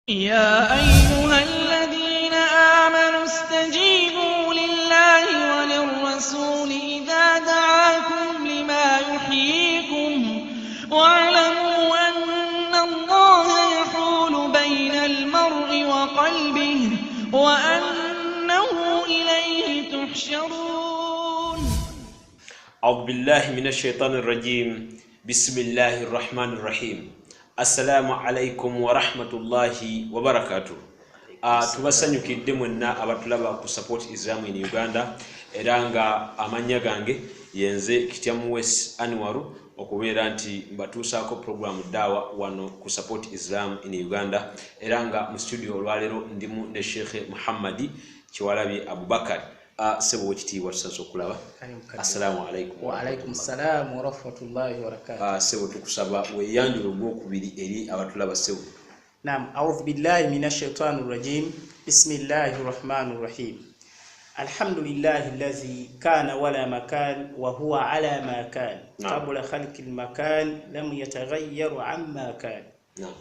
يا أيها الذين آمنوا استجيبوا لله وللرسول إذا دعاكم لما يحييكم واعلموا أن الله يحول بين المرء وقلبه وأنه إليه تحشرون. أعوذ بالله من الشيطان الرجيم. بسم الله الرحمن الرحيم. Assalamu alaikum wa rahmatullahi wa barakatuh. Tubasanyukidde mwenna abatulaba ku support Islam in Uganda era nga amanya gange yenze Kityamu West Anwaru okubeera nti mbatuusaako program dawa wano ku support Islam in Uganda era nga mu studio olwalero ndimu ne Sheikh Muhammadi Kiwalabi Abubakar. Sebo wekitiibwa tusanze okulaba. Assalamu alaikum. Wa alaikum salam wa rahmatullahi wa barakatuh. Sebo tukusaba weyanjula ogwokubiri eri abatulaba sebo. Naam, a'udhu billahi minash shaitanir rajim. Bismillahir rahmanir rahim. Alhamdulillahi alladhi kana wala makan wa huwa ala ma kan. Qabla khalqil makan lam yataghayyaru amma kan.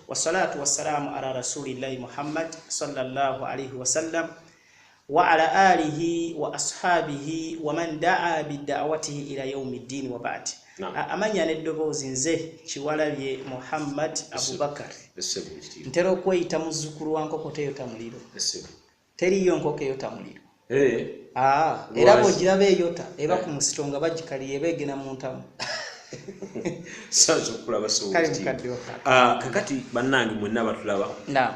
Wassalatu wassalamu ala rasulillahi Muhammad sallallahu alayhi wa sallam. وعلى آله وأصحابه ومن دعا بدعوته إلى يوم الدين وبعد. أمانيا ندوبوزي nze Kiwalabi Muhammad Abubakar. Ntero kweyita muzzukulu wa nkoko teyota muliro. Teriyo nkoko eyota muliro. Era bw'ogiraba eyota eba ku musito nga bagikaliye eba egena mu ntamu. Sanzo kulaba so. Kakati bannange mwenna batulaba.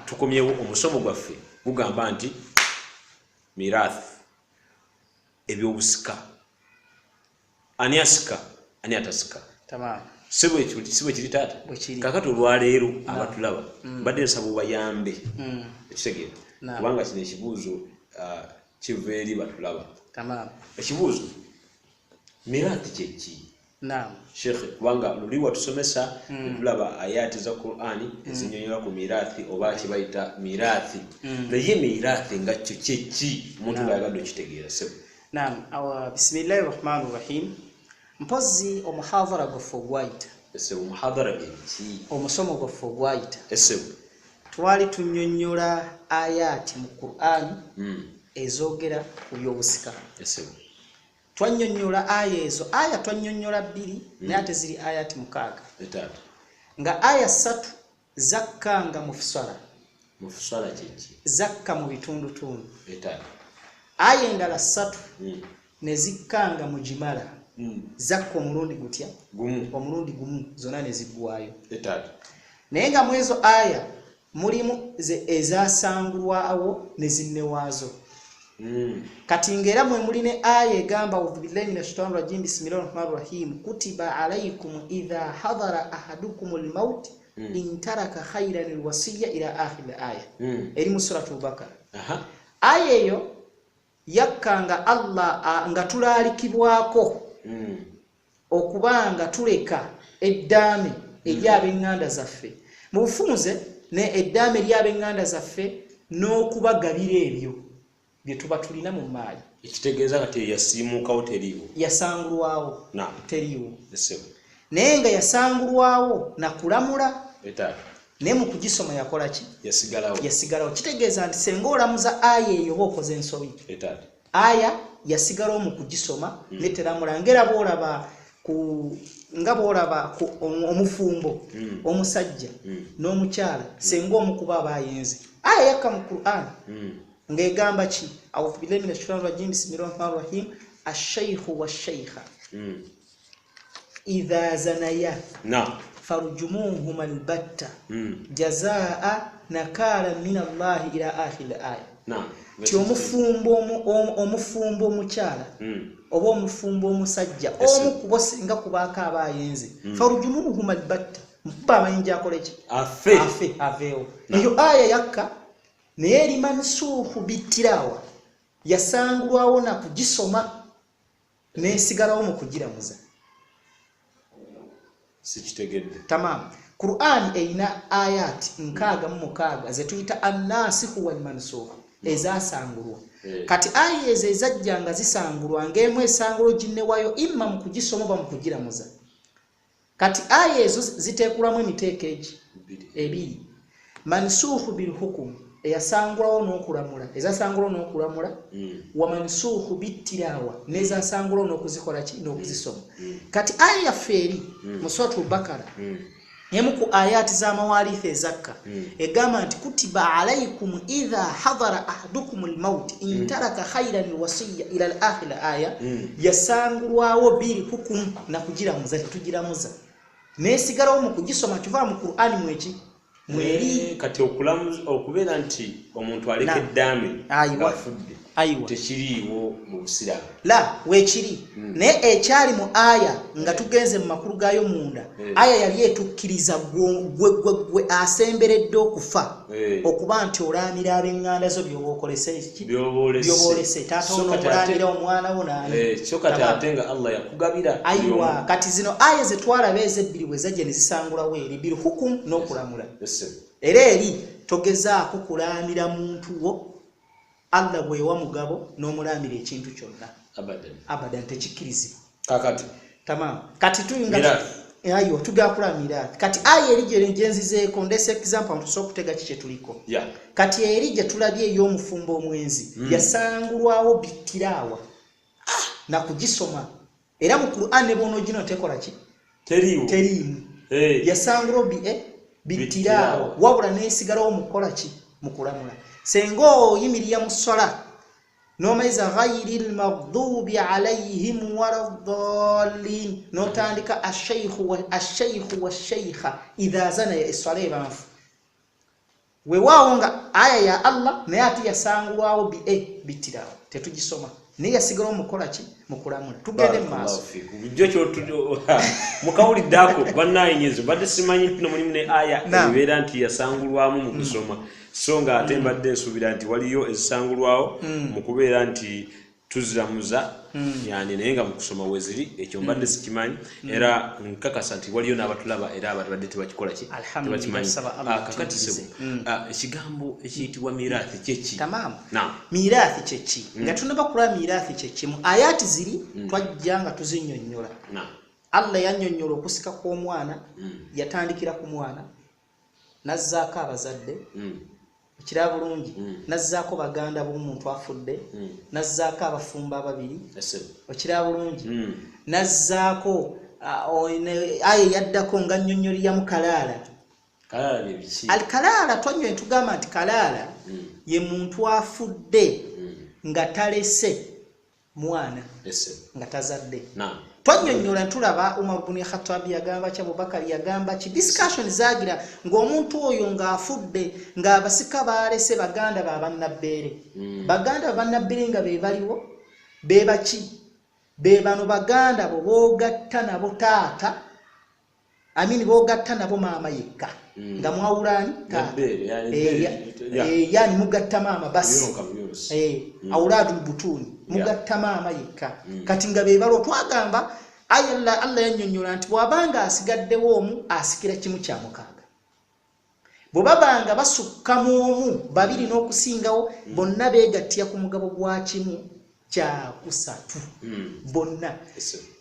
Tukomyewo omusomo gwaffe gugamba nti mirathi ebyobusika ani asika ani atasika. Tamam. Sibwe kiri tata. Kakati olwaleero abatulaba badde nsaba bayambe ekitegeera kubanga kino ekibuuzo kiva eri batulaba. Tamam. Ekibuuzo mirathi kyeki? Naam. Sheikh kubanga luli watusomesa tulaba ayati za Qur'ani ezinyonyola ku mirathi oba kibayita mirathi. Naye mirathi nga kyo kyeki omuntu bayagadde okitegeera sebo. Naam, bismillahir rahmanir rahim. Mpozi omuhadhara gwaffe sebo muhadhara eki omusomo gwaffe ogwayita sebo twali tunnyonnyola ayati mu Qur'ani ezogera ku byobusika. sebo Twannyonnyola aya ezo aya twannyonnyola bbiri naye ate ziri ayati mukaaga nga aya 3 zakkanga mu fusala kyeki zakka mu bitundutundu aya endala 3 ne zikkanga mu jimala zakka omulundi gutya omulundi gumu zonna ne ziggwayo. Naye nga mu ezo aya mulimu ezasangulwawo ne zinnewaazo. Kati ngera mwe muline aya egamba billahi minash shaitanir rajim bismillahir rahmanir rahim kutiba alaykum idha hadara ahadukumul maut in taraka khayran alwasiyya ila akhir aya eri mu suratul Baqara. Aya eyo yakkanga Allah nga tulalikibwako okubanga tuleka eddaame eri ab'enganda zaffe mu bufunze ne eddaame eri ab'enganda zaffe n'okubagabira ebyo bye tuba tulina mu maali. Ekitegeeza kati yasiimuukawo teriiwo yasangulwawo teriiwo naye nga yasangulwawo nakulamula naye mu kugisoma yakola ki? Yasigalawo. Kitegeeza nti senga olamuza aya eyo oba okoze ensobi aya yasigalawo mu kugisoma neteramula ngera bw'olaba omufumbo omusajja n'omukyala senga omukuba abayenze aya yakka mu Qur'an ngegamba ki? A'udhu billahi minash shaitanir rajim bismillahir rahmanir rahim ash-shaykhu wash-shaykha idha zanaya farjumuhuma al-batta jazaa nakala min Allah ila akhir aya. Ti omufumbo omukyala oba omufumbo omusajja omu kubo singa kubaako abayenze farjumuhuma al-batta mukuba amayinja akole ki? Aveewo. Eyo aya yakka naye eri mansuuhu bitirawa yasangulwawo na kugisoma nesigalawo mu kugiramuza. Sikitegedde. Tamam. Qur'an eina ayati 66 ze tuyita an-nasikhu wal mansukh ezasangulwa. Kati aya ezo ezajjanga zisangulwa ng'emu esangulo ginnewayo imma mu kugisoma oba mu kugiramuza. Kati aya ezo ziteekulamu emiteeko ebiri. mansukhu bil hukm eyasangulawo n'okulamula ezasangulawo n'okulamula wa mansukhu bittilawa nezasangulawo n'okuzikola ki n'okuzisoma kati aya yaffe eri mu suratul bakara emu ku ayati z'amawarithi ezakka egamba nti kutiba alaykum idha hadara ahadukum almaut in taraka khayran alwasiya ila al-akhir aya yasangulwawo bil hukm na kugiramuza tugiramuza nesigalawo mu kugisoma kiva mu Qur'ani mweki mweri kati okubeera nti omuntu aleka eddame afudde tekiriiwo mu Busiraamu la weekiri naye ekyali mu aya nga tugenze mu makulu gayo munda aya yali etukkiriza gwe asemberedde okufa okuba nti olaamira ab'eŋŋanda zo by'oboolese taata onoomulaamira omwana wo naani so kati ate nga Allah yakugabira ayiwa kati zino aya ze twalaba ez'ebbiri bwe zajja ne zisangulawo eri bil hukum n'okulamula era eri togezaako kulaamira muntu wo Allah bwewa mugabo n'omulamira ekintu kyonna abadan tekikkirizibwa kakati tamam kati tuyinga ayo tugakula mirathi kati aya eri gye nzizeeko ndese example tusobola okutega kiki tuliko kati eri gye tulabye ey'omufumbo omwenzi yasangulwawo bittiraawa na kugisoma era mu Qur'an ne bono gino tekola ki teriimu yasangulwawo bittiraawa wabula neesigalawo mu kukola ki mu kulamula senga oyimiriya mu ssola nomaiza ghayril maghdubi alayhim waladdallin notandika ash-shaykhu wash-shaykha idha zana ya iswala banfu weewaawo nga aya ya Allah naye ate yasangulwawo bitirawo tetugisoma naye yasigalawo mukola ki mukulamula tugende mu maaso mukawuliddako bannaayinyezo badde simanyi nti mulimu ne aya ebeera nti yasangulwamu mu kusoma so nga ate mbadde nsuubira nti waliyo ezisangulwawo mu kubeera nti tuziramuza yani naye nga mu kusoma weziri ekyo mbadde sikimanyi era nkakasa nti waliyo n'abatulaba era abadde tebakikola ki tebakimanyi kakati sebo ekigambo ekiyitibwa miraathi kyeki tamamu miraathi kyeki nga tunaba kulaba miraathi kyeki mu ayati ziri twajja nga tuzinnyonnyola Allah yannyonnyola okusika kw'omwana yatandikira ku mwana nazzaako abazadde kira bulungi nazzaako baganda b'omuntu afudde nazzaako abafumba ababiri okira bulungi nazzaako aye yaddako nga nnyonnyolya mu kalaala alkalaala twanywe tugamba nti kalaala ye muntu afudde nga talese mwana nga tazadde twanyonnyola tulaba Umar ibn Khattab yagamba kya Abubakar yagamba ki discussion zagira ng'omuntu oyo ng'afudde ng'abasika baalese baganda babannabbeere baganda babannabbeere nga be baliwo be baki be bano baganda bo boogatta nabo taata amini boogatta nabo maama yekka nga mwawulani taata yani mugatta maama basi awuladul butuni mugatta maama yekka kati nga be balo twagamba Allah yannyonnyola nti bw'abanga asigaddewo omu asikira kimu kya mukaaga bwe babanga basukka mu omu babiri n'okusingawo bonna beegattira ku mugabo gwa kimu kya kusatu bonna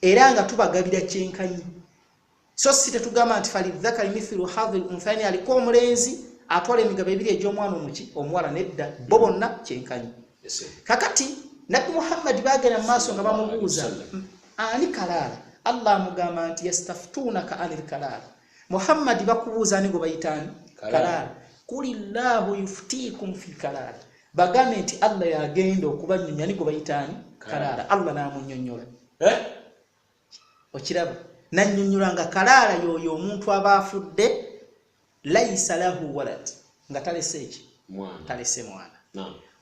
era nga tubagabira kyenkanyi so si tetugamba nti falidhakari mithlu hadhil unthayni aliko omulenzi atwala emigabo ebiri egy'omwana omuwala nedda bo bonna kyenkanyi kakati Nabi Muhammad bagenda mu maaso nga bamubuuza ani kalaala Allah amugamba nti yastaftunaka anil kalaala Muhammad bakubuuza ani gwe bayitaani kalaala kulillahu yuftikum fi kalaala bagambe nti Allah yagenda okubanyonya ani gwe bayitaani kalaala Allah n'amunnyonnyola okiraba nannyonnyola nga kalaala y'oyo omuntu aba afudde laysa lahu walad nga talese eki talese mwana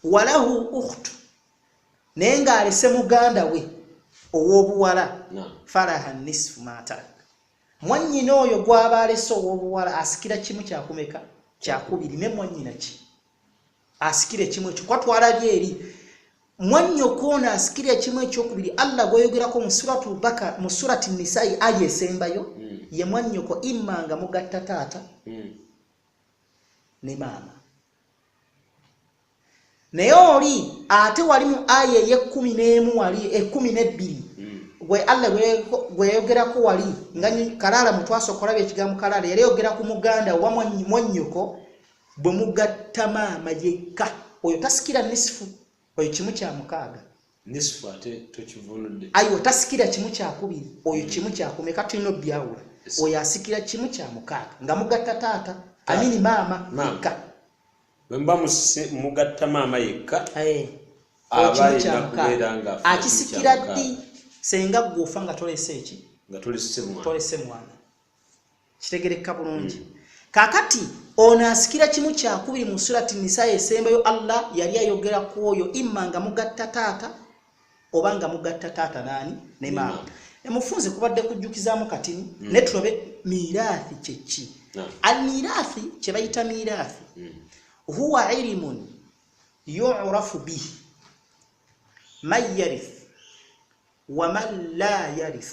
walahu ukhtu naye ng'alese muganda we ow'obuwala falaha nisfu ma taraka mwannyina oyo gw'aba alese ow'obuwala asikira kimu kyakumeka kyakubiri ne mwannyina ki asikira ekimu ekyo kwa twalabye eri mwannyoko ono asikira ekimu ekyokubiri Allah gweyogerako mu surati Nisaa'i aya esembayo ye mwannyoko imma nga mugatta taata ne maama naye oli ate wali mu aya ey'ekkumi n'emu wali ekkumi n'ebbiri gwe Allah gweyogerako wali nga kalaala mutwaso okulaba ekigambo kalaala yali yogera ku muganda wa mwannyoko bwe mugatta maama yekka oyo tasikira nisfu oyo kimu kya mukaaga nisfu ate tokivunudde ayo tasikira kimu kya kubiri oyo kimu kya kumeka tulina byawula oyo asikira kimu kya mukaaga nga mugatta taata amini maama yekka bwe mba mugatta maama yekka abalina kubeera nga akisikira ddi senga gwofa nga tolese eki nga tolese mwana kitegereka bulungi kakati ono asikira kimu kya kubiri mu surati Nisa esembayo Allah yali ayogera ku oyo imma nga mugatta taata oba nga mugatta taata nani ne maama emufunze kubadde kujjukizaamu katini ne tulobe mirathi kyeki almirathi kye bayita mirathi huwa ilmun yu'rafu bihi man yarith wa man la yarith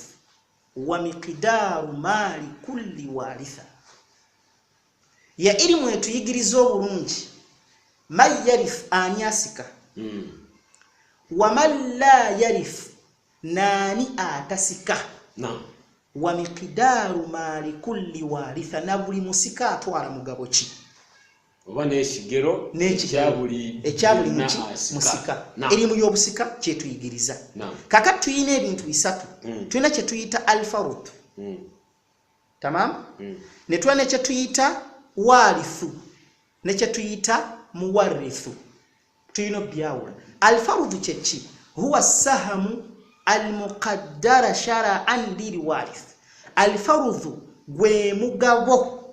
wa miqdaru mali kulli waritha ya ilmu etuyigiriza obulungi man yarith anyasika wa man la yarith nani atasika wa miqdaru mali kulli waritha na buli musika atwala mugabo ki oba n'ekigero ekyabuli musika erimu y'obusika kyetuyigiriza kakati tuyina ebintu bisatu tuyina kye tuyita alfarud tamam ne tuyina ne kye tuyita warithu ne kye tuyita muwarithu tuyina byawula alfarud kyeki huwa sahamu almuqaddara shara'an lilwarith alfarud gwe mugabo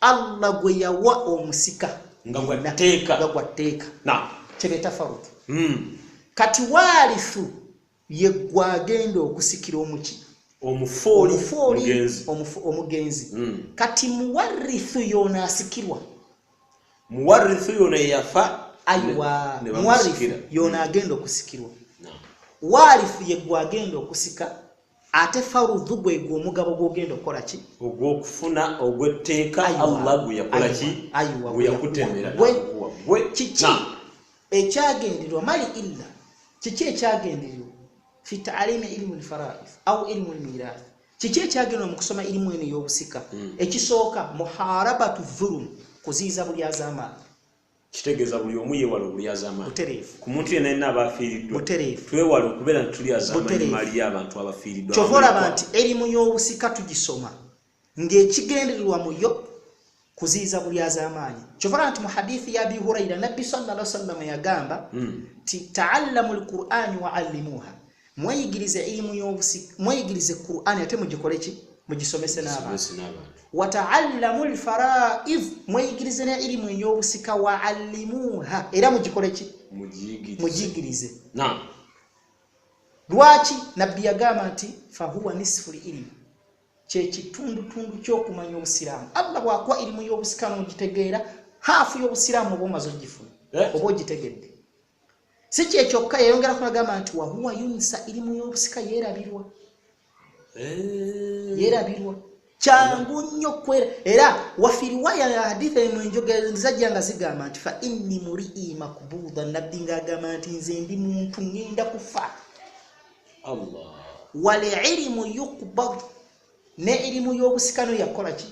Allah gwe yawa omusika nga gwateeka kyebeta farud kati warithu ye gwagenda okusikira omufooli omugenzi kati muwarithu yona asikirwa muwarithu yona yafa aywa muwarithu yona agenda okusikirwa warithu ye gwagenda okusika ate farudhu gwe omugabo gwogenda okola ki ogwokufuna ogwetteeka Allah gwe yakola ki gwe yakutemera gwe kiki ekyagenderwa mali illa kiki ekyagenderwa fi ta'alimi ilmu al-fara'id au ilmu al-mirath kiki ekyagenderwa mu kusoma ilimu eno y'obusika ekisooka muharabatu dhulum kuziiza buli azama kitegeeza buli omu yeewala obulyazaamaanyi butereevu ku muntu yenna yenna abafiiriddwa butereevu twewala okubeera ntulyazaamaanyi mali y'abantu abafiiriddwa kyova olaba nti erimu y'obusika tugisoma ng'ekigendererwa muyo kuziiza bulyazaamaanyi kyova olaba nti mu hadithi ya Abi Hurayra nabbi sallallahu alaihi wasallam yagamba ti ta'allamu al-Qur'ani wa 'allimuha mweyigirize erimu y'obusika mweyigirize Qur'ani ate mugikole ki mugisomese n'abantu wa ta'allamu al-fara'id mweyigirize na elimu y'obusika wa 'allimuha era mugikole ki mugigirize lwaki nabbi yagamba nti fa huwa nisfu al-ilm kye kitundu ky'okumanya obusiraamu Allah bw'akuwa elimu y'obusika n'ogitegeera hafu y'obusiraamu oba omaze ogifuna oba ogitegedde si kye kyokka yayongera kulagamba nti wa huwa yunsa elimu y'obusika yeerabirwa changu nnyo kwera era wafiriwaya ya hadithi emwenjogeza janga zigamba nti fa inni muri'i makbuda nabbi ngagamba nti nze ndi muntu ngenda kufa Allah wal ilmu yuqbad ne ilmu y'obusikano yakola ki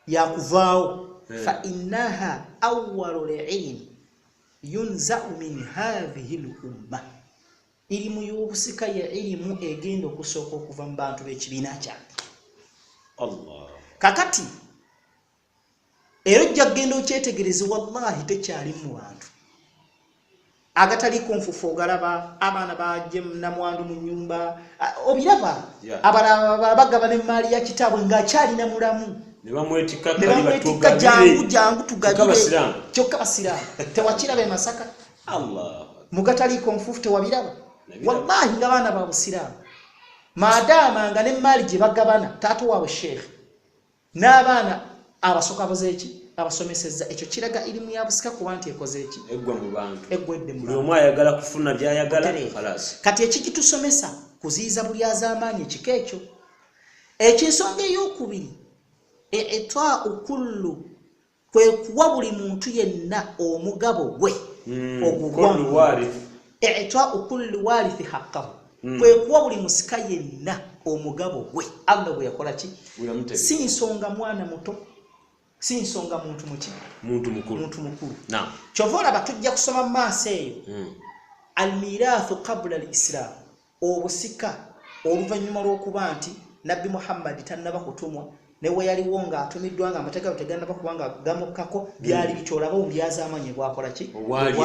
yakuvaawo fa innaha awwalul ilm yunza'u min hadhihi al-umma ilimu y'obusika ya ilimu egenda okusooka okuva mu bantu b'ekibiina kyange Allah kakati ero jagenda okyetegereza wallahi tekyali mu bantu agatali konfufu ogalaba abaana baje namwandu mu nyumba obiraba abalaba bagaba ne mali ya kitaabwe ng'akyali na mulamu ne bamwetika kali batuga jangu tugabire kyokka basiraamu tewakira be Masaka Allah mugatali konfufu tewabiraba wallahi ng'abaana ba busiraamu maadama nga ne mali gye bagabana taata waabwe sheikh n'abaana abasoka bazeeki abasomesezza ekyo kiraga ilimu ya busika kuba nti ekoze eki eggwa mu bantu eggwedde mu buli omu ayagala kufuna by'ayagala khalas kati ekikitusomesa kuziiza buli az'amaanyi ekiko ekyo ekyensonga ey'okubiri etwa okullu kwe kuwa buli muntu yenna omugabo gwe ogugwa etwa okullu warithi haqqahu kwe kuwa buli musika yenna omugabo gwe Allah bwe yakola ki si nsonga mwana muto si nsonga muntu mukulu. Kyova olaba tujja kusoma mu maaso eyo almirathu qabla al-islam, obusika oluvannyuma lw'okuba nti Nabbi Muhammad tannaba kutumwa newe yaliwo ng'atumiddwa nga amateeka tegannaba kuba nga gamukkako byali bikyolaba omulyazaamanyi bwakola ki obwali.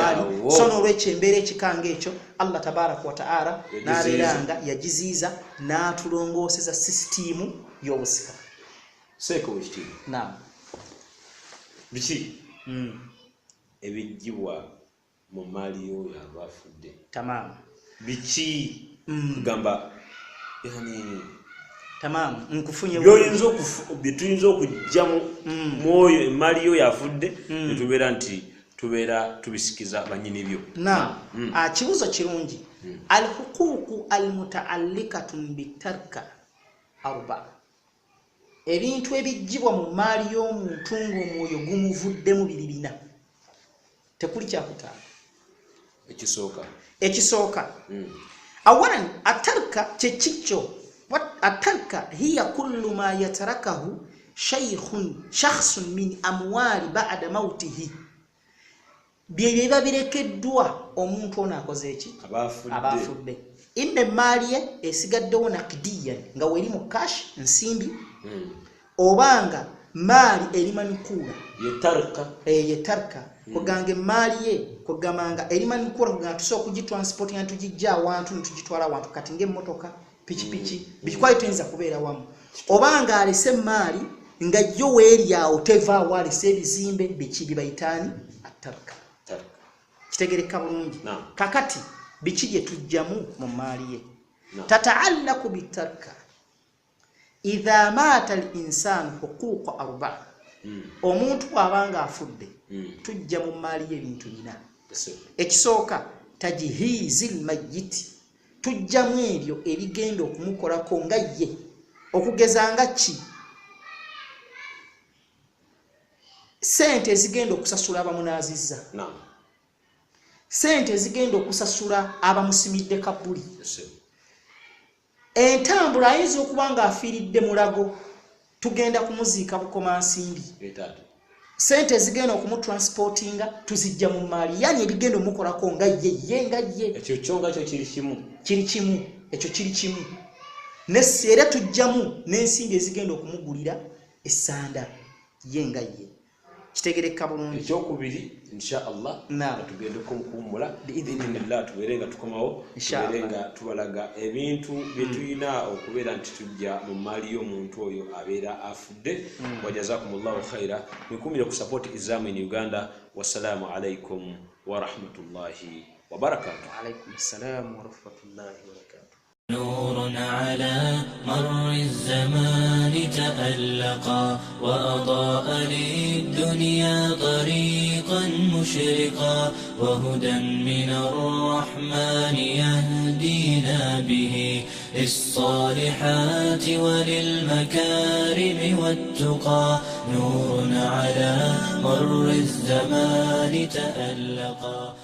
So n'olwekyo embeera ekikanga ekyo Allah tabaraka wa ta'ala n'abeeranga yagiziiza n'atulongooseza sisitiimu y'obusika. Seeko wekitiibwa. Naam. Biki ebijjibwa mu maali y'oyo aba afudde? Tamaamu. Biki kugamba yani tamaamu nkufunye byetuyinza okujja mu oyo emaali y'oyo afudde tubeera tubisikiza bannyini byo. Kibuzo kirungi. Alhuquuqu almutaallikatun bitarka arba, ebintu ebijjibwa mu maali y'omuntu ng'omwoyo gumuvuddemu biri bina, tekuli kyakutaano. Ekisooka awalan atarka kyekikyo. Atarka hiya kullu ma yatarakahu shakhsun min amwali ba'da mautihi, bye birekeddwa omuntu ono akoze eki abafudde. Inne maali ye esigaddewo nakdiyan nga weri mu cash nsimbi obanga maali eri manukula yetarka kuganga maali ye kugambanga eri manukula kuganga tusobola kugitransport nga tugijja awantu netugitwala awantu kati ng'emmotoka pikipiki bikwali tuyinza kubeera wamu, obanga alese maali nga yo weeri awo tevaawo alese ebizimbe biki bibayitaani atarka. Kitegereka bulungi. Kakati biki bye tujjamu mu maali ye tataallaku bitarka idha maata al-insaanu huquuqa arba. Omuntu abanga afudde tujja mu maali ye ebintu bina. Ekisooka tajhiizil mayyiti, tujjamu ebyo ebigenda okumukolako nga ye, okugeza nga ki sente ezigenda okusasula abamunaazizza, sente ezigenda okusasula abamusimidde kabuli, entambula ayinza okuba nga afiiridde mulago tugenda kumuziika bukomansimbi, sente ezigenda okumutransportinga tuzijja mu maali, yani ebigenda omukolako nga ye nga ye. Ekyo kyonga kyo kiri kimu. Ekyo kiri kimu. Era tujjamu n'ensimbi ezigenda okumugulira essanda ye nga ye. Kitegereka bulungi. Ekyokubiri insha Allah tugende kumpumula biidhinillah, tubeere nga tukomawo, tubeere nga tubalaga ebintu bye tulina okubeera nti tujja mu maali y'omuntu oyo abeera afudde. Wajazakumullahu khaira. Mwikumire ku support Izam in Uganda. Wassalamu alaikum wa rahmatullahi wa barakatuh. Wa alaikum assalam wa rahmatullahi wa barakatuh. نور على مر الزمان تألقا وأضاء للدنيا طريقا مشرقا وهدى من الرحمن يهدينا به للصالحات وللمكارم والتقى. نور على مر الزمان تألقا.